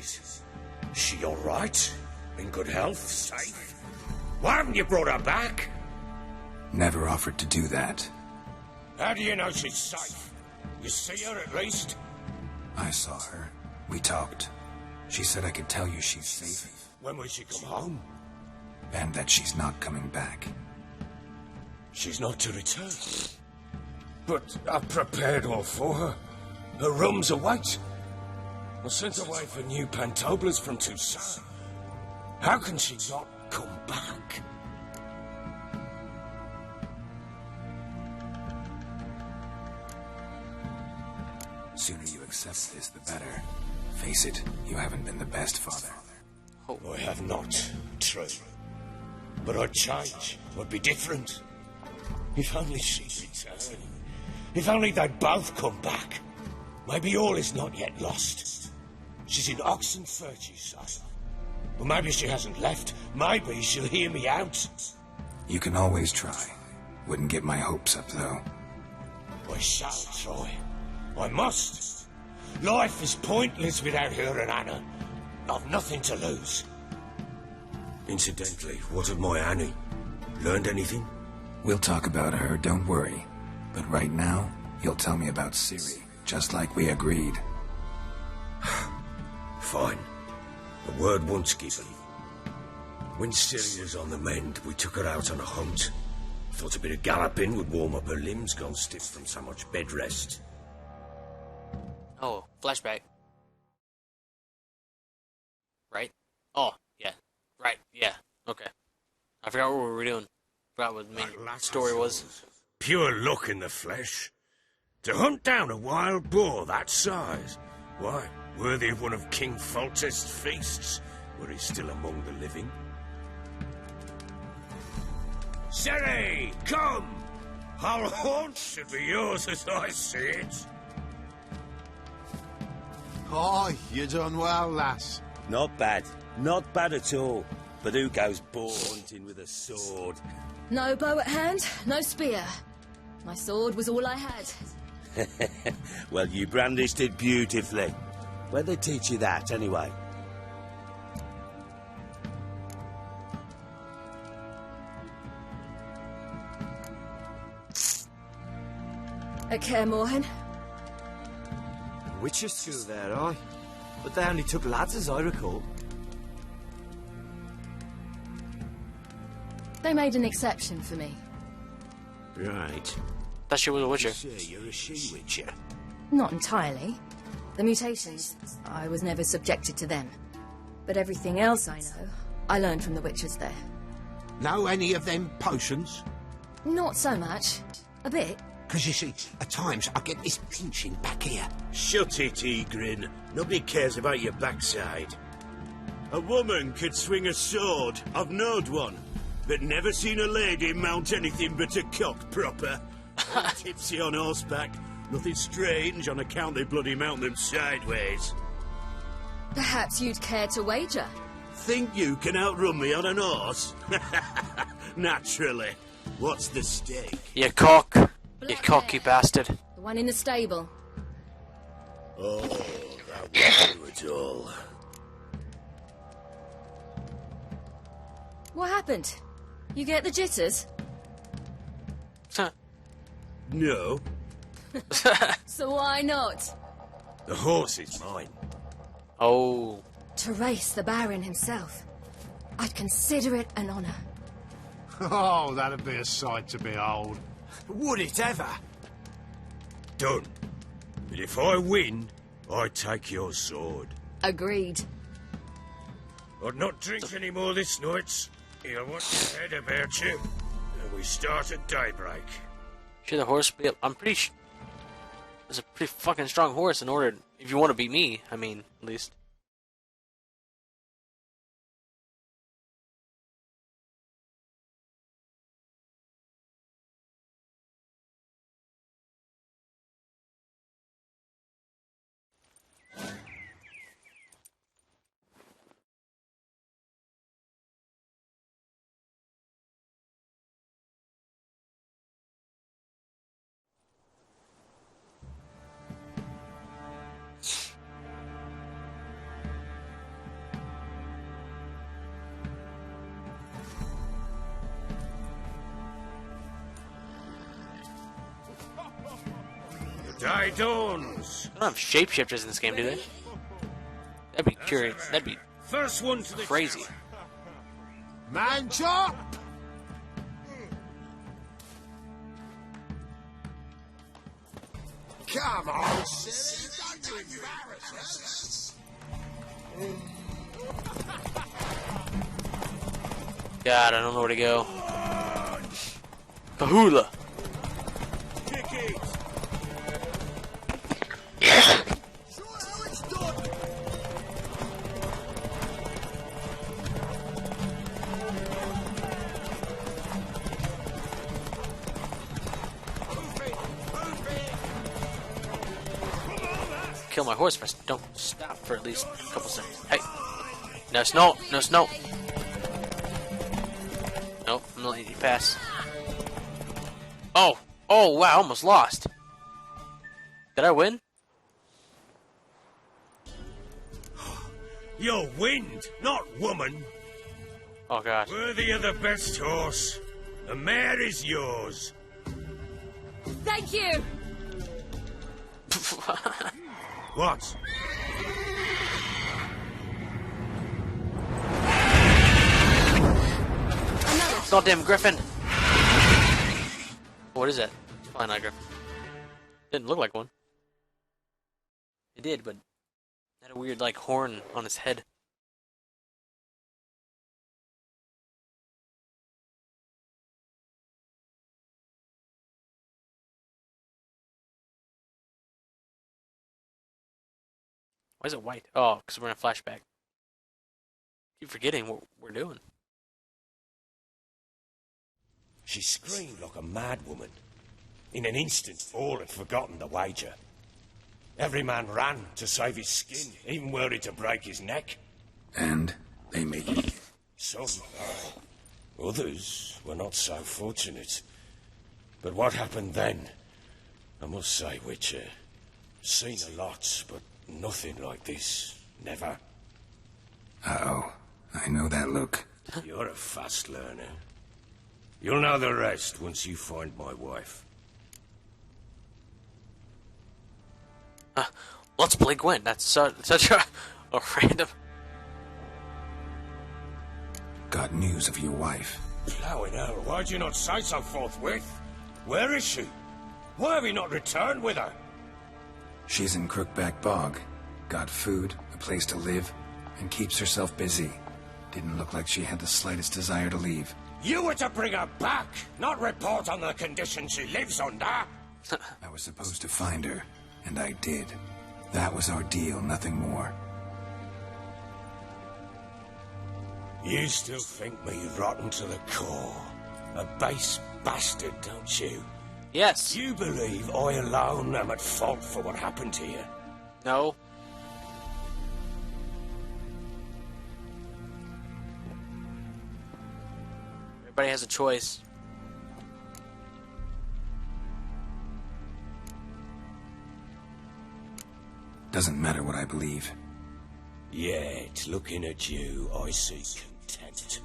missus? She all right? In good health? Safe? Why haven't you brought her back? Never offered to do that. How do you know she's safe? You see her at least? I saw her. We talked. She said I could tell you she's safe. When will she come home? And that she's not coming back. She's not to return. But I've prepared all for her. Her rooms await. I sent away for new pantoblas from Toussaint. How can she not come back? Sooner you accept this, the better. Face it, you haven't been the best father. I have not, true. But I'd change. I'd be different. If only she'd return. If only they'd both come back. Maybe all is not yet lost. She's in Oxenfurt, you say. Well, maybe she hasn't left. Maybe she'll hear me out. You can always try. Wouldn't get my hopes up, though. I shall try. I must. Life is pointless without her and Anna. I've nothing to lose. Incidentally, what of my Annie? Learned anything? We'll talk about her, don't worry. But right now, you'll tell me about Ciri, just like we agreed. Fine. The word once given. When Ciri was on the mend, we took her out on a hunt. Thought a bit of galloping would warm up her limbs, gone stiff from so much bed rest. Oh, flashback. Right? Oh, yeah. Right, yeah. Okay. I forgot what we were doing. Forgot what the main story was. Pure luck in the flesh. To hunt down a wild boar that size. Why, worthy of one of King Foltest's feasts, were he still among the living. Ciri, come! Our haunt should be yours as I see it. Oh, you done well, lass. Not bad. Not bad at all. But who goes boar hunting with a sword? No bow at hand, no spear. My sword was all I had. Well, you brandished it beautifully. Where'd they teach you that, anyway? At Kaer Morhen. Witcher school there, aye? But they only took lads, as I recall. They made an exception for me. Right. Thought she was a witcher. So you're a she-witcher. Not entirely. The mutations, I was never subjected to them. But everything else I know, I learned from the witches there. Know any of them potions? Not so much. A bit. Because you see, at times I get this pinching back here. Shut it, Egrin. Nobody cares about your backside. A woman could swing a sword. I've knowed one. But never seen a lady mount anything but a cock proper. All tipsy on horseback. Nothing strange on account they bloody mount them sideways. Perhaps you'd care to wager? Think you can outrun me on an horse? Naturally. What's the stake? You cock. You Black cocky Bear. bastard. The one in the stable. Oh, that won't do at all. What happened? You get the jitters? No. So why not? The horse is mine. Oh. To race the Baron himself. I'd consider it an honour. Oh, that'd be a sight to behold. Would it ever? Done. But if I win, I take your sword. Agreed. I'd not drink any more this night. You'll want your head about you. And we start at daybreak. Should the horse be up? I'm pretty sure it's a pretty fucking strong horse in order, if you want to beat me, I mean, at least. Rhydons. They don't have shapeshifters in this game, do they? That'd be curious. That'd be First one to the crazy. tower. Man chop! Come on, silly, don't embarrass us. God, I don't know where to go. Kahula. Kick it! Kill my horse if I don't stop for at least a couple seconds. Hey. No snow. No snow. Nope, I'm not letting you pass. Oh. Oh, wow, I almost lost. Did I win? You're wind, not woman. Oh, God. Worthy of the best horse. The mare is yours. Thank you! What? Goddamn griffin! What is that? It's probably not a griffin. Didn't look like one. It did, but it had a weird, like, horn on its head. Why is it white? Oh, because we're in a flashback. Keep forgetting what we're doing. She screamed like a mad woman. In an instant, all had forgotten the wager. Every man ran to save his skin, even worried to break his neck. And they made you. Some aye. Others were not so fortunate. But what happened then? I must say, Witcher, seen a lot, but nothing like this. Never. Uh-oh. I know that look. You're a fast learner. You'll know the rest once you find my wife. Let's play Gwent. That's such a random... Got news of your wife. Plowing hell, why'd you not say so forthwith? Where is she? Why have you not returned with her? She's in Crookback Bog. Got food, a place to live, and keeps herself busy. Didn't look like she had the slightest desire to leave. You were to bring her back, not report on the conditions she lives under. I was supposed to find her, and I did. That was our deal, nothing more. You still think me rotten to the core. A base bastard, don't you? Yes. You believe I alone am at fault for what happened to you? No. Everybody has a choice. Doesn't matter what I believe. Yet, looking at you, I see content.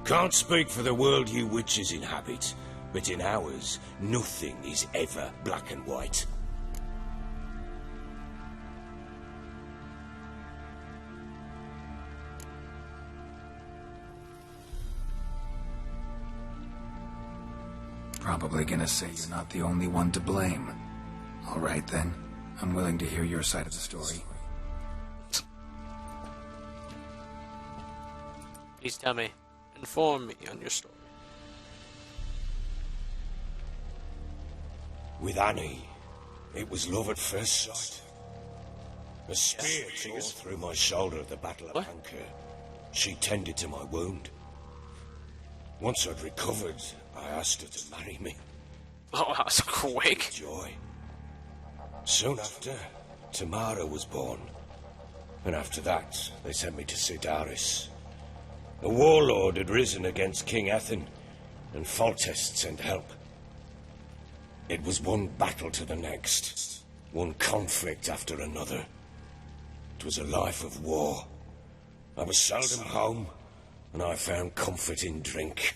Can't speak for the world you witches inhabit, but in ours, nothing is ever black and white. Probably gonna say you're not the only one to blame. All right then. I'm willing to hear your side of the story. Please tell me. Inform me on your story. With Annie, it was love at first sight. A spear tore through my shoulder at the Battle of What? Anchor. She tended to my wound. Once I'd recovered, I asked her to marry me. Oh, that was quick. Joy. Soon after, Tamara was born. And after that, they sent me to Sidaris. A warlord had risen against King Ethan, and Foltest sent help. It was one battle to the next, one conflict after another. It was a life of war. I was seldom home, and I found comfort in drink.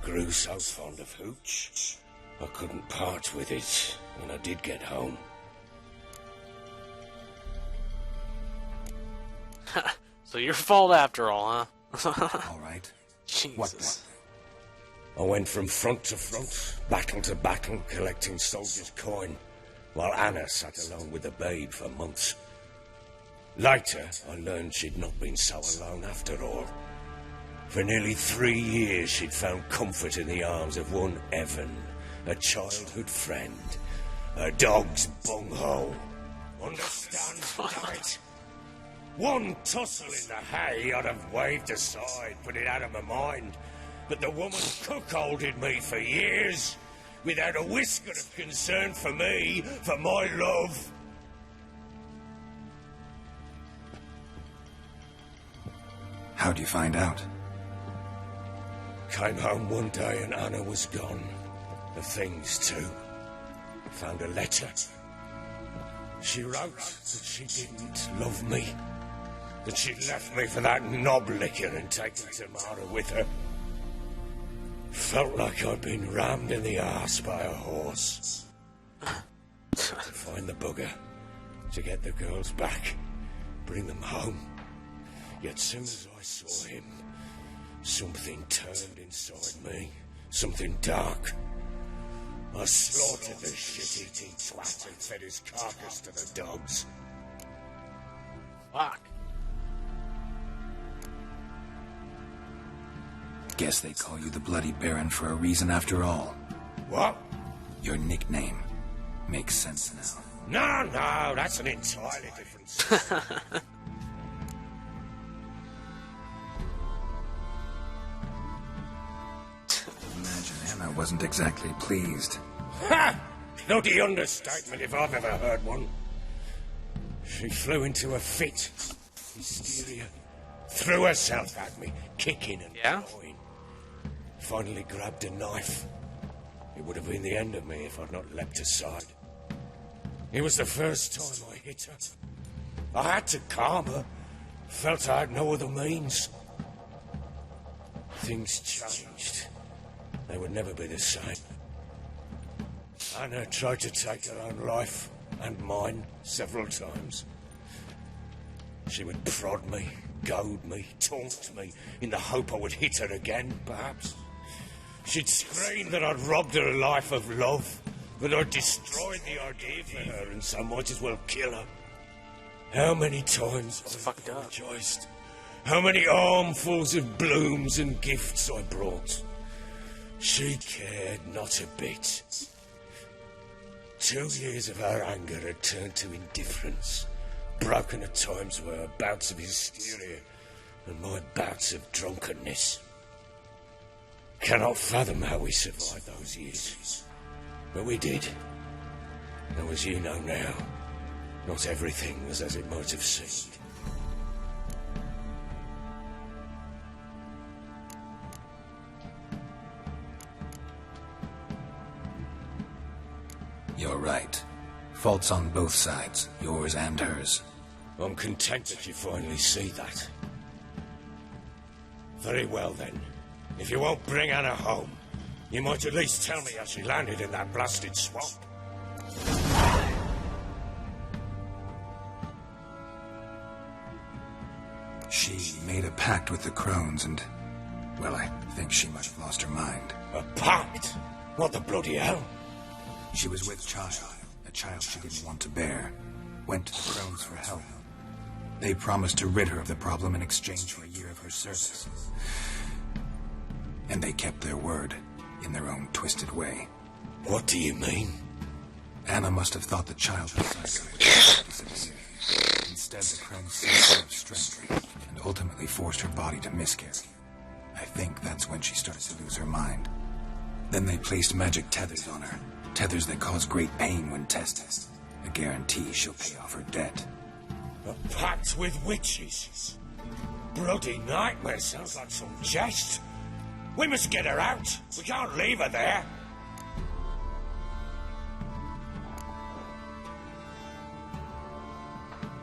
Grew so fond of hooch, I couldn't part with it when I did get home. So your fault after all, huh? All right. Jesus. What then? I went from front to front, battle to battle, collecting soldiers' coin, while Anna sat alone with the babe for months. Later, I learned she'd not been so alone after all. For nearly 3 years, she'd found comfort in the arms of one Evan, a childhood friend, a dog's bunghole. Understand, damn it? One tussle in the hay I'd have waved aside, put it out of my mind. But the woman cuckolded me for years, without a whisker of concern for me, for my love. How'd you find out? Came home one day and Anna was gone. The things too. Found a letter. She wrote that she didn't love me. That she'd left me for that knob licker and taken Tamara with her. Felt like I'd been rammed in the arse by a horse. To find the bugger, to get the girls back, bring them home. Yet soon as I saw him, something turned inside me, something dark. I slaughtered the shit-eating twat and fed his carcass to the dogs. Fuck. Guess they call you the Bloody Baron for a reason after all. What? Your nickname makes sense now. No, that's an entirely different story. Imagine Anna wasn't exactly pleased. Ha! Bloody understatement if I've ever heard one. She flew into a fit. Hysteria. Threw herself at me, kicking and clawing. Finally grabbed a knife. It would have been the end of me if I'd not leapt aside. It was the first time I hit her. I had to calm her. Felt I had no other means. Things changed. They would never be the same. Anna tried to take her own life, and mine, several times. She would prod me, goad me, taunt me, in the hope I would hit her again, perhaps. She'd scream that I'd robbed her life of love, that I'd destroyed the idea for her, and so might as well kill her. How many times I apologized. How many armfuls of blooms and gifts I brought. She cared not a bit. 2 years of her anger had turned to indifference, broken at times were her bouts of hysteria and my bouts of drunkenness. Cannot fathom how we survived those years. But we did. Though as you know now, not everything was as it might have seemed. You're right. Faults on both sides, yours and hers. I'm content that you finally see that. Very well then. If you won't bring Anna home, you might at least tell me how she landed in that blasted swamp. She made a pact with the crones and, well, I think she must have lost her mind. A pact? What the bloody hell? She was with child, a child she didn't want to bear. Went to the crones for help. They promised to rid her of the problem in exchange for a year of her service. And they kept their word, in their own twisted way. What do you mean? Anna must have thought the child was disappeared. Instead, the crones seized her of strength and ultimately forced her body to miscarry. I think that's when she started to lose her mind. Then they placed magic tethers on her. Tethers that cause great pain when tested. A guarantee she'll pay off her debt. A pact with witches? Bloody nightmare, sounds like some jest. We must get her out. We can't leave her there.